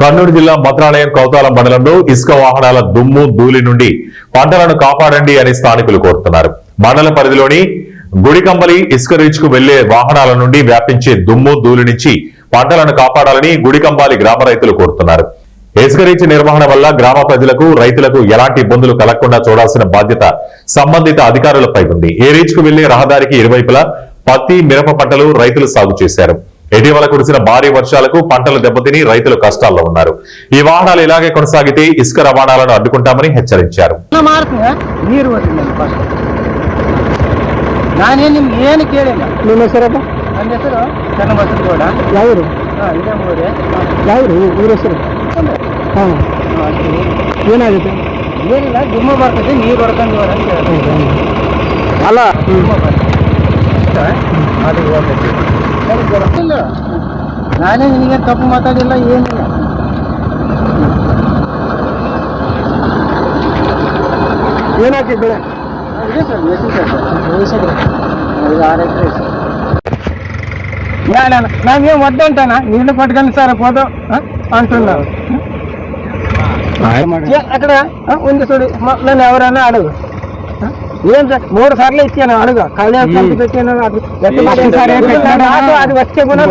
కర్నూలు జిల్లా మంత్రాలయం కౌతాలం మండలంలో ఇసుక వాహనాల దుమ్ము ధూళి నుండి పంటలను కాపాడండి అని స్థానికులు కోరుతున్నారు. మండల పరిధిలోని గుడికంబలి ఇసుక రీచ్ కు వెళ్లే వాహనాల నుండి వ్యాపించే దుమ్ము ధూళి నుంచి పంటలను కాపాడాలని గుడికంబాలి గ్రామ రైతులు కోరుతున్నారు. ఇసుక రీచ్ నిర్వహణ వల్ల గ్రామ ప్రజలకు రైతులకు ఎలాంటి ఇబ్బందులు కలగకుండా చూడాల్సిన బాధ్యత సంబంధిత అధికారులపై ఉంది. ఏ రీచ్ కు వెళ్లే రహదారికి ఇరువైపులా పత్తి, మిరప పంటలు రైతులు సాగు చేశారు. ఇటీవల కురిసిన భారీ వర్షాలకు పంటలు దెబ్బతిని రైతులు కష్టాల్లో ఉన్నారు. ఈ వాహనాలు ఇలాగే కొనసాగితే ఇసుక రవాణాలను అడ్డుకుంటామని హెచ్చరించారు. ಅಲ್ಲ ನಾನೇ ನಿನಗೆ ತಪ್ಪು ಮಾತಾಡಿಲ್ಲ ಏನಿಲ್ಲ. ಏನಾಗ್ತದೆ ಬೆಳೆ ಇದೆ ಸರ್, నాకేం వద్దంటానా, నీళ్ళు పట్టుకొని సరే పోదు అంటున్నా. అక్కడ ఉంది చూడు, నన్ను ఎవరైనా అడుగు. ఏం సార్ 3 సార్లు ఇచ్చాను, అడుగు. కళ్యాణ్ పెట్టాను, అది వచ్చే కూడా